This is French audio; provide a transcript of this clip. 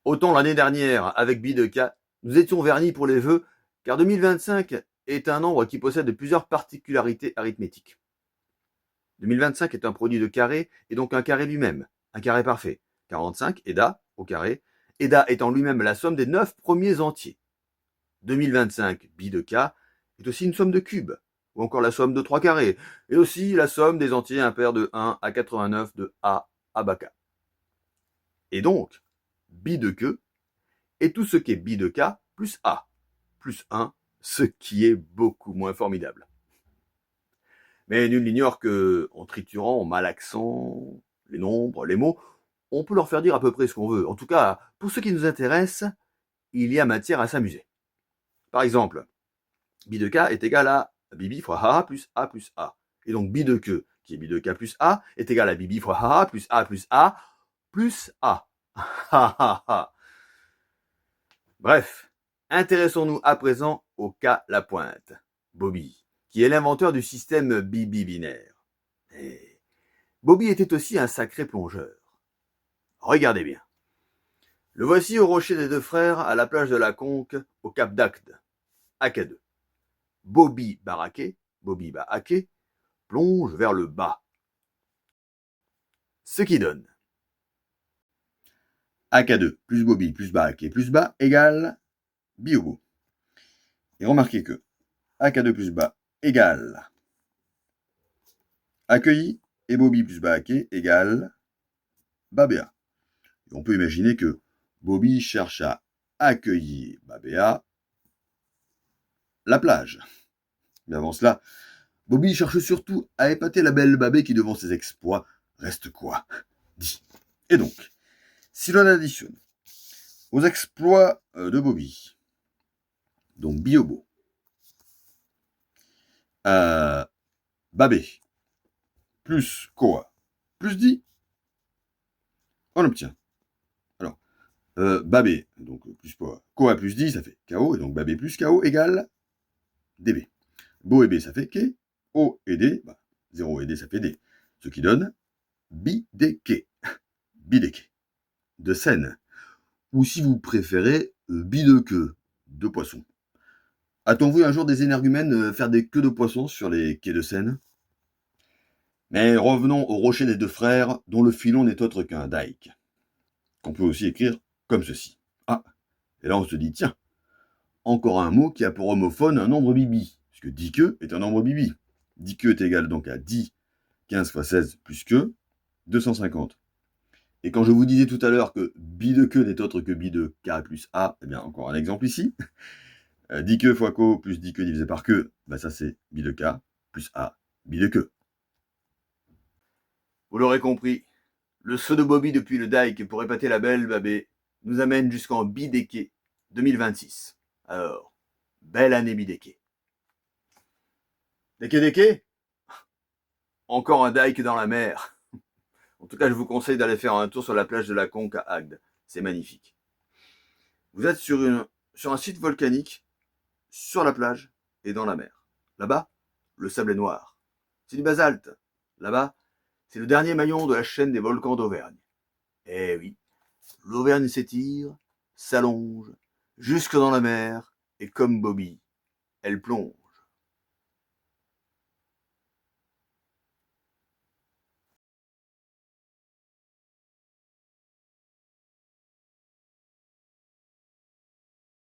Autant l'année dernière, avec Bideka, nous étions vernis pour les vœux, car 2025 est un nombre qui possède plusieurs particularités arithmétiques. 2025 est un produit de carrés et donc un carré lui-même, un carré parfait. 45, EDA, au carré. EDA étant lui-même la somme des 9 premiers entiers. 2025, Bideka, est aussi une somme de cubes, ou encore la somme de 3 carrés, et aussi la somme des entiers impairs de 1 à 89 de A à K. Et donc, bi de queue est tout ce qui est bi de K plus A, plus 1, ce qui est beaucoup moins formidable. Mais nul n'ignore que, en triturant, en malaxant les nombres, les mots, on peut leur faire dire à peu près ce qu'on veut. En tout cas, pour ce qui nous intéresse, il y a matière à s'amuser. Par exemple, bi de K est égal à bibi fois A plus A plus A. Et donc bi de queue, qui est bi de K plus A, est égal à bibi fois A plus A plus A plus A. Bref, intéressons-nous à présent au cas Lapointe, Bobby, qui est l'inventeur du système bibi-binaire. Et Bobby était aussi un sacré plongeur. Regardez bien. Le voici au rocher des deux frères, à la plage de la Conque, au cap d'Agde, Acade. Bobby Baraquet, Bobby Baraquet, plonge vers le bas. Ce qui donne AK2 plus Bobby plus Baraquet plus bas égale Biobo. Et remarquez que AK2 plus bas égale accueilli et Bobby plus Baraquet égale Babéa. Et on peut imaginer que Bobby cherche à accueillir Babéa la plage. Mais avant cela, Bobby cherche surtout à épater la belle Babé qui, devant ses exploits, reste quoi dit. Et donc, si l'on additionne aux exploits de Bobby, donc Biobo, Babé, plus Koa, plus Di, on obtient. Alors, Babé, donc plus Koa plus Di, ça fait KO, et donc Babé plus KO égale DB. Bo et B, ça fait K. O et D, 0 et D, ça fait D. Ce qui donne Bideke. Bideke. De Seine. Ou si vous préférez, Bidequeux. De poisson. A-t-on vu un jour des énergumènes faire des queues de poisson sur les quais de Seine? Mais revenons au rocher des deux frères, dont le filon n'est autre qu'un dike. Qu'on peut aussi écrire comme ceci. Ah, et là on se dit, tiens, encore un mot qui a pour homophone un nombre bibi, puisque 10 queues est un nombre bibi. 10 queues est égal donc à 10, 15 fois 16 plus que 250. Et quand je vous disais tout à l'heure que bi de queue n'est autre que bi de k plus a, eh bien encore un exemple ici. 10 queues fois co plus 10 queues divisé par queue, ça c'est bi de k plus a, bi de queue. Vous l'aurez compris, le saut de Bobby depuis le dike pour épater la belle Babé nous amène jusqu'en Bideke 2026. Alors, belle année Bideke. Deke? Encore un dike dans la mer. En tout cas, je vous conseille d'aller faire un tour sur la plage de la Conque à Agde. C'est magnifique. Vous êtes sur un site volcanique, sur la plage et dans la mer. Là-bas, le sable est noir. C'est du basalte. Là-bas, c'est le dernier maillon de la chaîne des volcans d'Auvergne. Eh oui, l'Auvergne s'étire, s'allonge, jusque dans la mer, et comme Bobby, elle plonge.